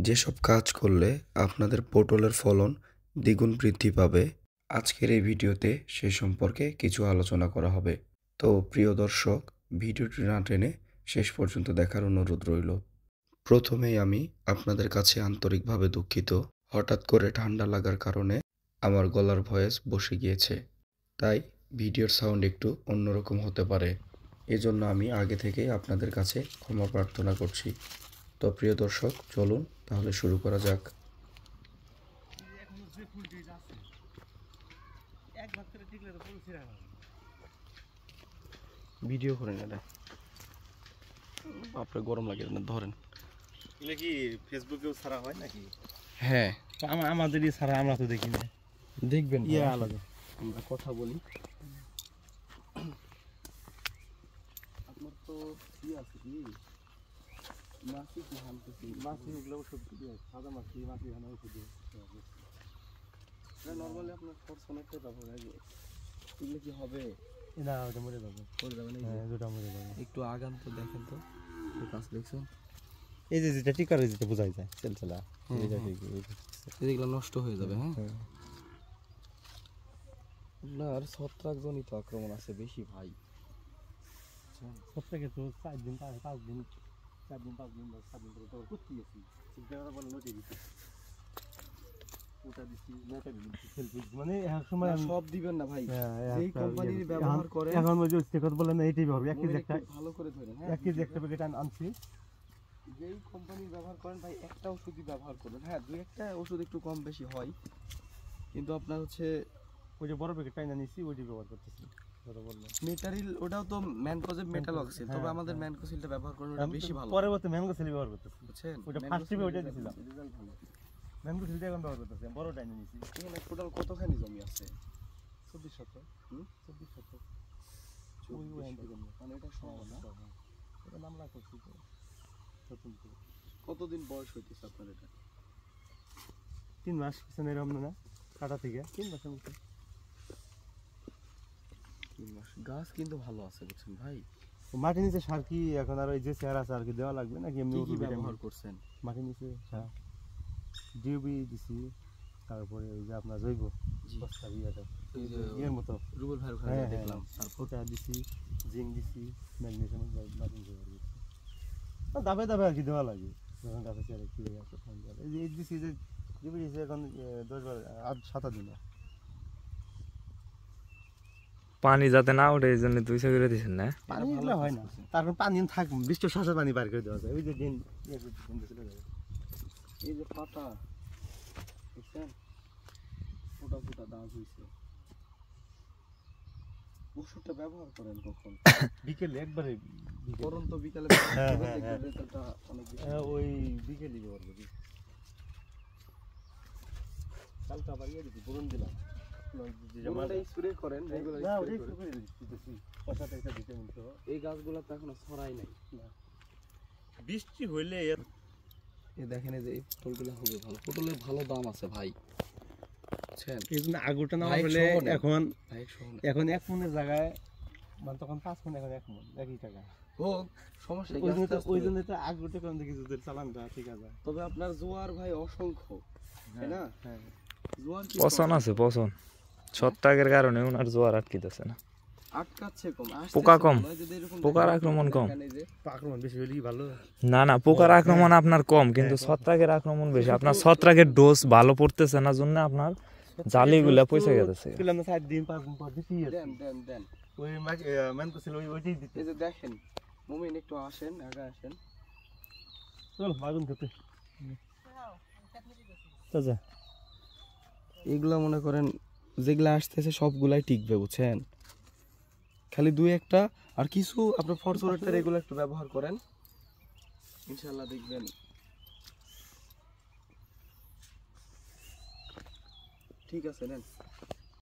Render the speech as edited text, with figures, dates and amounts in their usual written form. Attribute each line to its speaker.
Speaker 1: যেসব কাজ করলে আপনাদের পটলের ফলন দ্বিগুণ বৃদ্ধি পাবে, আজকের এই ভিডিওতে সে সম্পর্কে কিছু আলোচনা করা হবে। তো প্রিয় দর্শক, ভিডিওটি না টেনে শেষ পর্যন্ত দেখার অনুরোধ রইল। প্রথমেই আমি আপনাদের কাছে আন্তরিকভাবে দুঃখিত। হঠাৎ করে ঠান্ডা লাগার কারণে আমার গলার ভয়েস বসে গিয়েছে, তাই ভিডিওর সাউন্ড একটু অন্যরকম হতে পারে। এজন্য আমি আগে থেকেই আপনাদের কাছে ক্ষমা প্রার্থনা করছি। তো প্রিয় দর্শক, চলুন তাহলে শুরু করা যাক।
Speaker 2: ভিডিও করেন এটা, আপনার গরম লাগে না, ধরেন।
Speaker 3: এগুলো কি ফেসবুকেও ছাড়া হয় নাকি?
Speaker 2: হ্যাঁ,
Speaker 3: আমাদেরই ছাড়া আমরা তো দেখি না।
Speaker 2: দেখবেন
Speaker 3: ইয়ে আলাদা,
Speaker 2: আমরা কথা বলি। আপনার তো কি আছে কি মাছি কি হানতেছি?
Speaker 3: মাছি এগুলো ওষুধ দিয়ে সাদা মাছি হানা ওষুধ দিয়ে
Speaker 2: নর্মালি আপনার খরচ অনেকটাই পাবো আগে। এগুলো কি হবে?
Speaker 3: না, ওটা মরে যাবে।
Speaker 2: করে যাবে না?
Speaker 3: হ্যাঁ, দুটা মরে যাবে।
Speaker 2: একটু আগান তো, দেখেন তো কাজ দেখছেন।
Speaker 3: এই যে যেটা টিকার যেটা বোঝাই যায় চলচলা,
Speaker 2: এগুলো নষ্ট হয়ে যাবে। হ্যাঁ, আপনার ছত্রাকজনিত আক্রমণ আছে বেশি ভাই।
Speaker 3: সবথেকে তো 4 দিন 5 দিন 4 দিন 5 দিন 7 দিন তো করতে গেছি। চিন্তা বলে নদী দিচ্ছি, ওটা দিচ্ছি, নেটা দিচ্ছি, সেলফি মানে এক সময়
Speaker 2: সব দিবেন না ভাই। যেই কোম্পানির ব্যবহার করে
Speaker 3: এখন ওই যে কথা বলেন না, এইটাই হবে। 1 কেজি একটা
Speaker 2: ভালো করে ধরেন।
Speaker 3: 1 কেজি একটা প্যাকেট আনছি।
Speaker 2: যেই কোম্পানির ব্যবহার করেন ভাই, একটা ওষুধই ব্যবহার করবেন। হ্যাঁ, দুই একটা ওষুধ একটু কম বেশি হয়, কিন্তু আপনার হচ্ছে
Speaker 3: ওই যে বড় প্যাকেট টাইনা নিছি, ওইটাই ব্যবহার করতেছি।
Speaker 2: মেটারিল, ওটাও তো ম্যানকোজেব মেটালক্সিল, তবে আমাদের ম্যানকোসিলটা ব্যবহার করুন, ওটা বেশি ভালো।
Speaker 3: পরবর্তী ম্যানকোসিল ব্যবহার করতেছি,
Speaker 2: বুঝছেন?
Speaker 3: ওটা ফার্স্ট টিপে ওইটা দিছিলাম, রেজাল্ট ভালো। ম্যানকোসিলটা এখন ব্যবহার করতেছি, বড় টাইনা নিছি।
Speaker 2: এখানে টোটাল কতখানি জমি আছে?
Speaker 3: 24 শতক। 24 শতক।
Speaker 2: মানে এটা সমান না?
Speaker 3: এটা মামলা করছি তো নতুন করে।
Speaker 2: কতদিন বয়স হইতেছে আপনার এটা?
Speaker 3: 3 মাস পিছনে এরকম না কাটা থেকে 3 মাসের মতো।
Speaker 2: 3 মাস। গাছ কিন্তু ভালো আছে, বুঝছেন ভাই।
Speaker 3: মাটি নিচে সার কি এখন আর ওই যে চেয়ার আছে আর কি দেওয়া লাগবে নাকি এমনি
Speaker 2: কি ব্যবহার করছেন?
Speaker 3: মাটি নিচে সার ডিউবি দিছি, তারপরে ওই যে আপনার জৈব বস্তা দিয়েটা
Speaker 2: এই যে
Speaker 3: এর মতো
Speaker 2: রুবেল ভাইয়ের ওখানে দেখলাম,
Speaker 3: তারপর ওটা দিছি, জিঙ্ক দিছি, ম্যাগনেসিয়াম মাটি ব্যবহার করছি। দাবে দাবে আর কি দেওয়া লাগে যখন গাছে চেয়ারে কি আছে তখন দেওয়া লাগে। এই দিছি যে ডিউবি দিছি এখন 10-7 দিন।
Speaker 4: পানি যাতে না ওঠে এই জন্য 200 করে দিচ্ছেন না?
Speaker 3: পানি এগুলো হয় না, তারপর পানি থাকবে, বৃষ্টি শ্বাসের পানি বার করে দেওয়া যায়। ওই যে দিন
Speaker 2: এই যে পাতা দেখছেন, ফোটা ফোটা দাগ হয়েছে। ওষুধটা ব্যবহার করেন কখন?
Speaker 3: বিকেলে একবারে
Speaker 2: করুন তো, বিকালে রেজাল্টটা অনেক বেশি।
Speaker 3: ওই বিকেলই ব্যবহার করি। কালকে আবার ইয়ে দিচ্ছি, বোরন দিলাম।
Speaker 2: স্প্রে করেন রেগুলার?
Speaker 3: না, ওই স্প্রে করে দিতেছি। পশাতে একটা ভিটামিন তো
Speaker 2: এই গাছগুলো তো এখনো ছড়াই নাই।
Speaker 3: বৃষ্টি হইলে
Speaker 2: এই দেখেন, এই যে এই পটলগুলো হবে ভালো, পটলের ভালো দাম আছে ভাই, বুঝছেন?
Speaker 3: এই জন্য আগুরটা না হলে এখন 1 মনের জায়গায় মানে তখন 5 মন, এখন 1 মন একই টাকা
Speaker 2: হোক, সমস্যা নেই।
Speaker 3: ওই জন্য তো আগুরটা কম দেখি যদি চালানটা ঠিক আছে।
Speaker 2: তবে আপনার জোয়ার ভাই অসংখ্য, তাই না?
Speaker 3: হ্যাঁ,
Speaker 2: জোয়ার কি
Speaker 4: পচন আছে, পচন ছত্রাকের কারণে ওনার জোয়ার আটকিতেছে না।
Speaker 2: আটকাচ্ছে কম,
Speaker 4: পোকা কম, পোকার আক্রমণ কম।
Speaker 3: আক্রমণ বেশি হলেই ভালো।
Speaker 4: না না, পোকার আক্রমণ আপনার কম, কিন্তু ছত্রাকের আক্রমণ বেশি। আপনার ছত্রাকের ডোজ ভালো পড়তেছে না, জন্য আপনার জালিগুলা পয়সা গেছে।
Speaker 3: 4 দিন 5 দিন পর দিতেই আছে।
Speaker 2: দেন
Speaker 3: ওই ম্যানকোসিল ওইটাই দিতে।
Speaker 2: এই যে দেখেন, মুমিন একটু আসেন, আগে আসেন।
Speaker 3: চল বাগুন খেতে। আচ্ছা,
Speaker 2: এগুলা মনে করেন যেগুলা আসতেছে সবগুলাই টিকবে, বুঝছেন? খালি 2-1টা আর কিছু আপনার ফরচুনেটটা এগুলো একটু ব্যবহার করেন, ইনশাআল্লাহ দেখবেন। ঠিক আছে, নেন।